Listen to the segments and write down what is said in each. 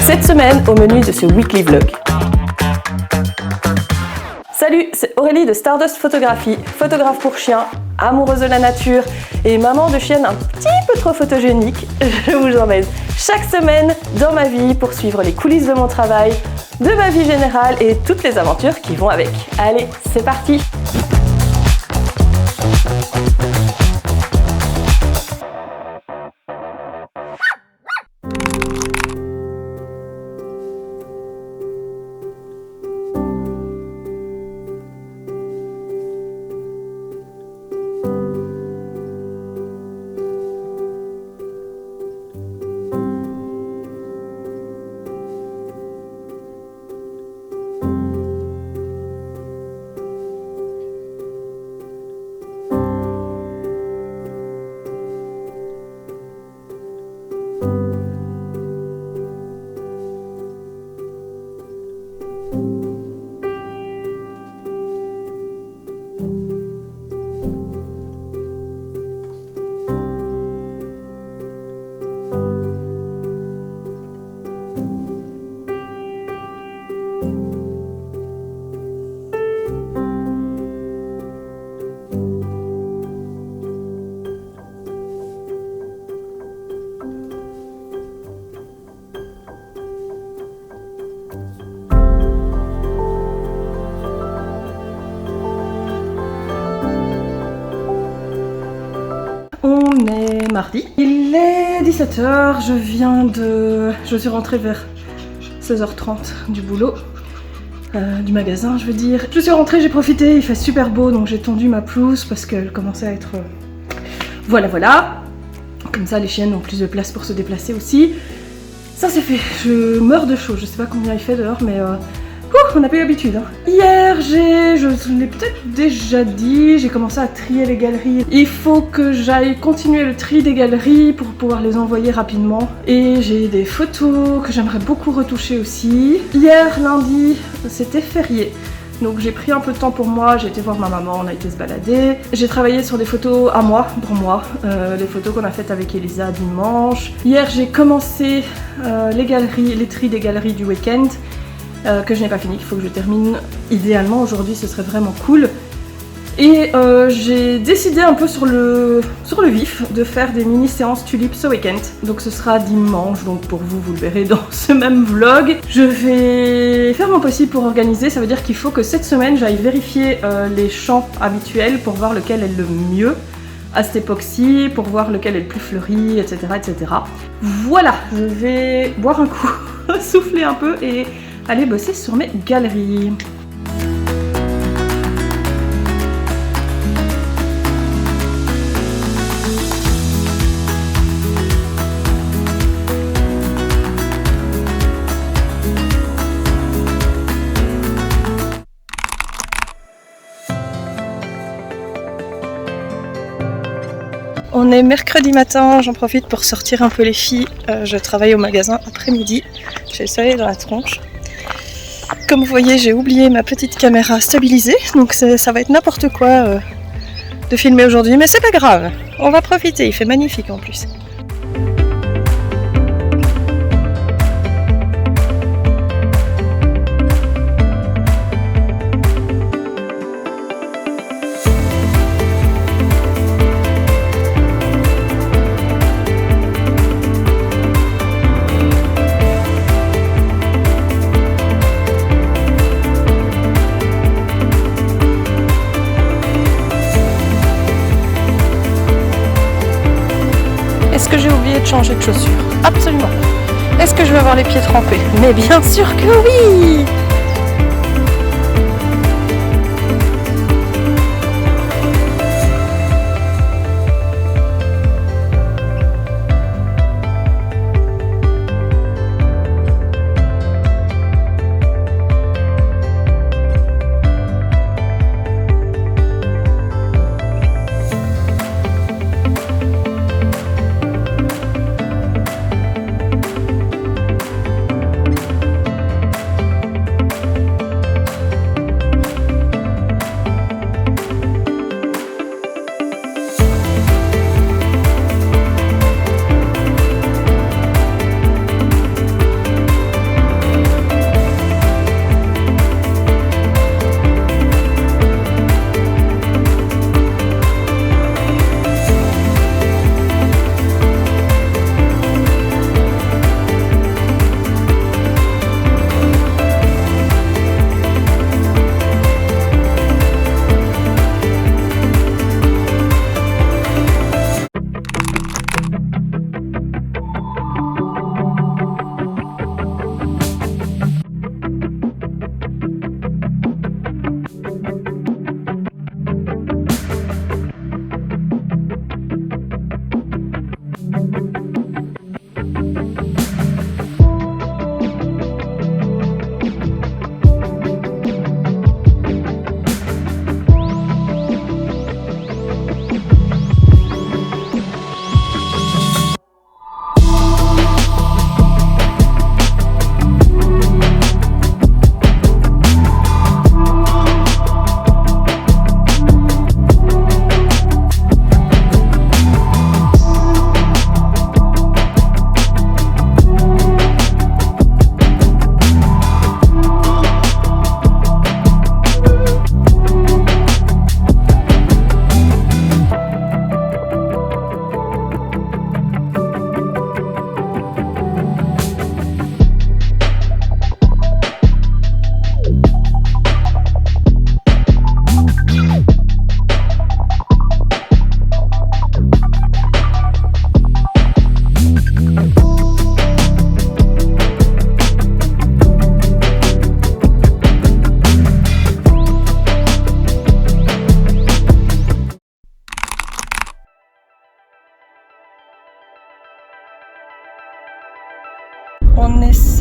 Cette semaine, au menu de ce weekly vlog. Salut, c'est Aurélie de Stardust Photographie, photographe pour chiens, amoureuse de la nature et maman de chienne un petit peu trop photogénique. Je vous emmène chaque semaine dans ma vie pour suivre les coulisses de mon travail, de ma vie générale et toutes les aventures qui vont avec. Allez, c'est parti! On est mardi, il est 17h, je suis rentrée vers 16h30 du boulot, du magasin je veux dire. Je suis rentrée, j'ai profité, il fait super beau donc j'ai tondu ma pelouse parce qu'elle commençait à être... Voilà. Comme ça les chiennes ont plus de place pour se déplacer aussi. Ça c'est fait, je meurs de chaud, je sais pas combien il fait dehors mais... on n'a pas eu l'habitude. Hier, je l'ai peut-être déjà dit, j'ai commencé à trier les galeries. Il faut que j'aille continuer le tri des galeries pour pouvoir les envoyer rapidement. Et j'ai des photos que j'aimerais beaucoup retoucher aussi. Hier, lundi, c'était férié. Donc j'ai pris un peu de temps pour moi, j'ai été voir ma maman, on a été se balader. J'ai travaillé sur des photos à moi, pour moi, les photos qu'on a faites avec Elisa dimanche. Hier, j'ai commencé les tris des galeries du week-end. Que je n'ai pas fini, qu'il faut que je termine idéalement aujourd'hui, ce serait vraiment cool. Et j'ai décidé un peu sur le vif de faire des mini séances tulipes ce week-end. Donc ce sera dimanche, donc pour vous, vous le verrez dans ce même vlog. Je vais faire mon possible pour organiser, ça veut dire qu'il faut que cette semaine j'aille vérifier les champs habituels pour voir lequel est le mieux à cette époque-ci, pour voir lequel est le plus fleuri, etc. etc. Voilà, je vais boire un coup, souffler un peu et aller bosser sur mes galeries. On est mercredi matin, j'en profite pour sortir un peu les filles. Je travaille au magasin après-midi, j'ai le soleil dans la tronche. Comme vous voyez, j'ai oublié ma petite caméra stabilisée, donc ça va être n'importe quoi de filmer aujourd'hui, mais c'est pas grave, on va profiter, il fait magnifique en plus. Est-ce que j'ai oublié de changer de chaussures? Absolument. Est-ce que je vais avoir les pieds trempés? Mais bien sûr que oui!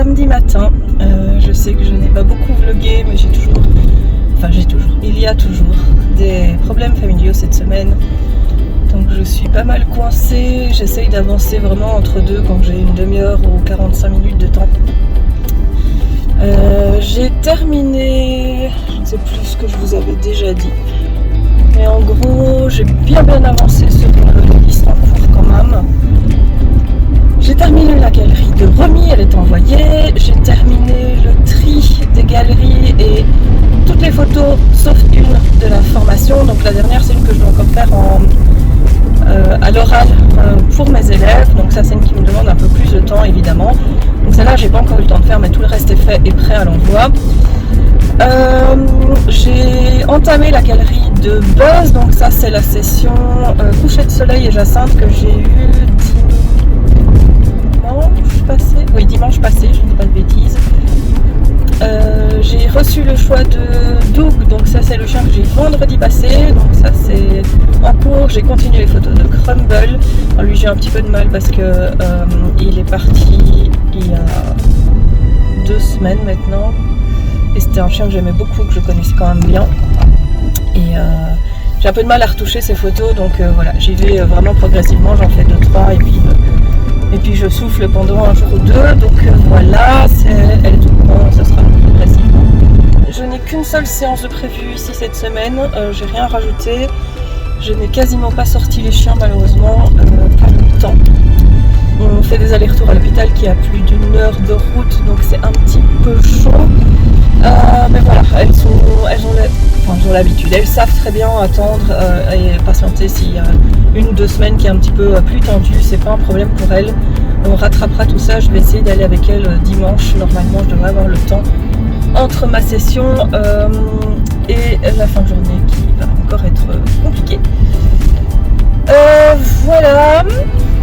samedi matin. Je sais que je n'ai pas beaucoup vlogué, mais il y a toujours des problèmes familiaux cette semaine. Donc je suis pas mal coincée. J'essaye d'avancer vraiment entre deux quand j'ai une demi-heure ou 45 minutes de temps. J'ai terminé, je ne sais plus ce que je vous avais déjà dit. Mais en gros, j'ai bien avancé sur une liste en cours quand même. J'ai terminé la galerie de remis, elle est envoyée. J'ai terminé le tri des galeries et toutes les photos sauf une de la formation. Donc la dernière, c'est une que je dois encore faire à l'oral pour mes élèves. Donc ça, c'est une qui me demande un peu plus de temps évidemment. Donc celle-là, j'ai pas encore eu le temps de faire, mais tout le reste est fait et prêt à l'envoi. J'ai entamé la galerie de Buzz, donc ça c'est la session coucher de soleil et Jacinthe que j'ai eu dimanche passé, je ne dis pas de bêtises. J'ai reçu le choix de Doug, donc ça c'est le chien que j'ai vendredi passé, donc ça c'est en cours. J'ai continué les photos de Crumble. Alors lui j'ai un petit peu de mal parce que il est parti il y a 2 semaines maintenant. Et c'était un chien que j'aimais beaucoup, que je connaissais quand même bien. Et j'ai un peu de mal à retoucher ces photos, donc voilà, j'y vais vraiment progressivement, j'en fais 2-3 et puis je souffle pendant un jour ou deux. Donc voilà, elle est tout bon, ça sera progressivement. Je n'ai qu'une seule séance de prévue ici cette semaine, j'ai rien rajouté. Je n'ai quasiment pas sorti les chiens malheureusement, pas le temps. On fait des allers-retours à l'hôpital qui a plus d'1 heure de route, donc c'est un petit peu chaud. Mais voilà, elles ont l'habitude, elles savent très bien attendre et patienter s'il y a 1 ou 2 semaines qui est un petit peu plus tendu, c'est pas un problème pour elles. On rattrapera tout ça, je vais essayer d'aller avec elles dimanche, normalement je devrais avoir le temps entre ma session et la fin de journée qui va encore être compliquée. Voilà,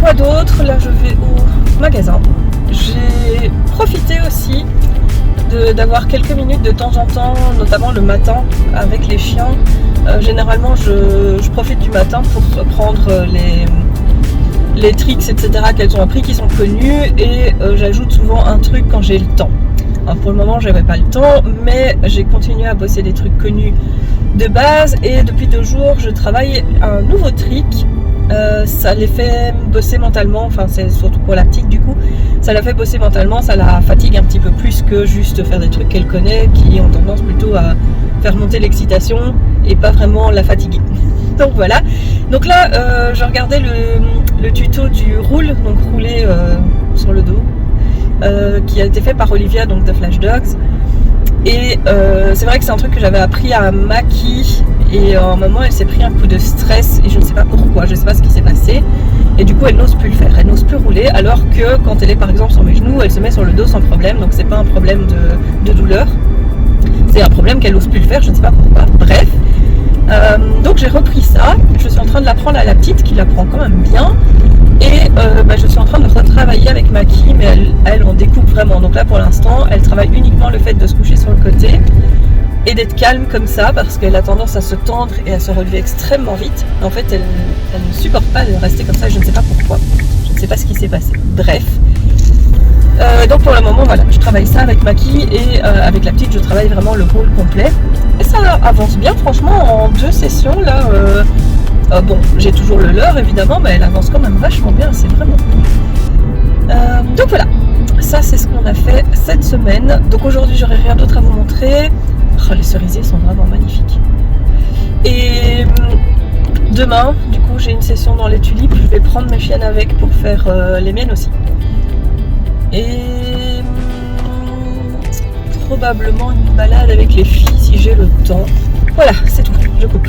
quoi d'autre? Là je vais au magasin. J'ai profité aussi d'avoir quelques minutes de temps en temps, notamment le matin avec les chiens. Généralement je profite du matin pour prendre les tricks etc. qu'elles ont appris qui sont connus et j'ajoute souvent un truc quand j'ai le temps. Alors pour le moment j'avais pas le temps, mais j'ai continué à bosser des trucs connus de base et depuis 2 jours je travaille un nouveau trick. Ça les fait bosser mentalement, enfin c'est surtout pour la petite du coup, ça la fait bosser mentalement, ça la fatigue un petit peu plus que juste faire des trucs qu'elle connaît qui ont tendance plutôt à faire monter l'excitation et pas vraiment la fatiguer. Donc voilà, donc là je regardais le tuto du roule, donc rouler sur le dos, qui a été fait par Olivia, donc de Flash Dogs. Et c'est vrai que c'est un truc que j'avais appris à Maki et à un moment elle s'est pris un coup de stress et je ne sais pas pourquoi, je ne sais pas ce qui s'est passé et du coup elle n'ose plus le faire, elle n'ose plus rouler alors que quand elle est par exemple sur mes genoux elle se met sur le dos sans problème, donc c'est pas un problème de douleur, c'est un problème qu'elle n'ose plus le faire, je ne sais pas pourquoi, bref. Donc j'ai repris ça, je suis en train de l'apprendre à la petite qui l'apprend quand même bien et je suis en train de retravailler avec Maki, mais elle on découpe vraiment, donc là pour l'instant elle travaille uniquement le fait de se coucher sur le côté et d'être calme comme ça parce qu'elle a tendance à se tendre et à se relever extrêmement vite. En fait elle ne supporte pas de rester comme ça, je ne sais pas pourquoi, je ne sais pas ce qui s'est passé, bref. Donc pour le moment voilà, je travaille ça avec Maki et avec la petite je travaille vraiment le rôle complet et ça avance bien franchement en 2 sessions là. Bon j'ai toujours le leurre évidemment, mais elle avance quand même vachement bien, c'est vraiment cool. Donc voilà, ça c'est ce qu'on a fait cette semaine. Donc aujourd'hui j'aurai rien d'autre à vous montrer. Oh, les cerisiers sont vraiment magnifiques. Et demain du coup j'ai une session dans les tulipes, je vais prendre mes chiennes avec pour faire les miennes aussi. Et probablement une balade avec les filles si j'ai le temps. Voilà, c'est tout, je coupe.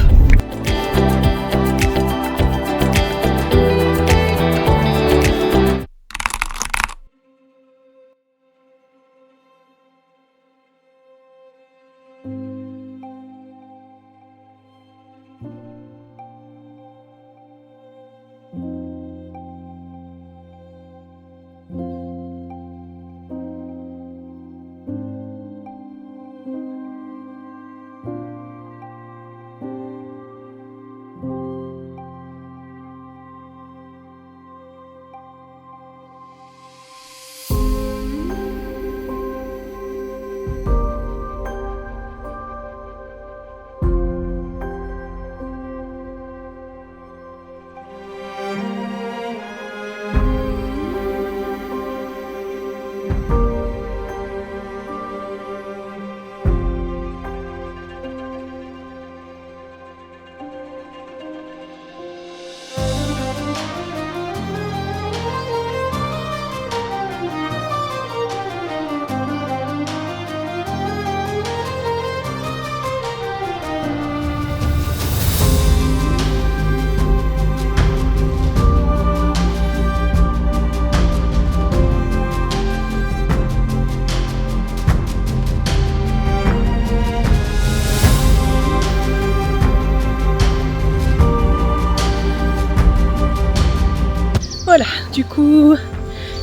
Du coup,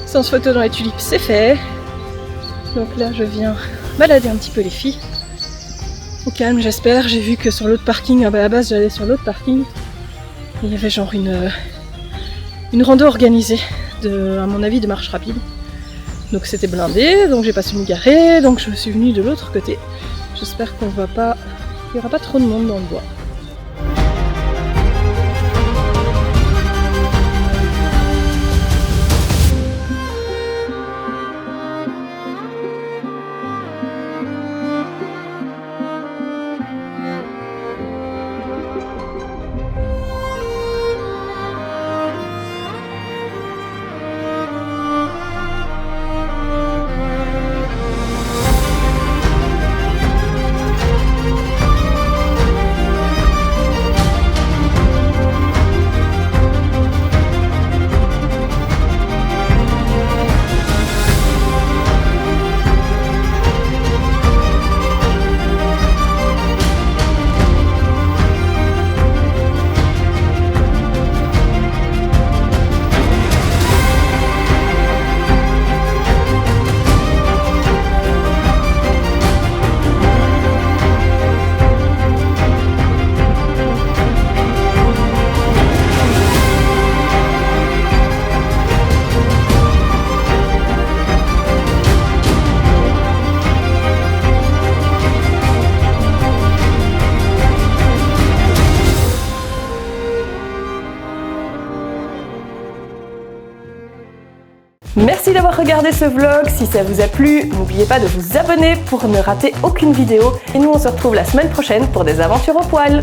séance photo dans les tulipes, c'est fait. Donc là, je viens balader un petit peu les filles. Au calme, j'espère. J'ai vu que sur l'autre parking, à la base, j'allais sur l'autre parking. Il y avait genre une rando organisée, à mon avis, de marche rapide. Donc c'était blindé, donc j'ai pas su me garer, donc je suis venue de l'autre côté. J'espère qu'il n'y aura pas trop de monde dans le bois. Merci d'avoir regardé ce vlog. Si ça vous a plu, n'oubliez pas de vous abonner pour ne rater aucune vidéo. Et nous, on se retrouve la semaine prochaine pour des aventures au poil.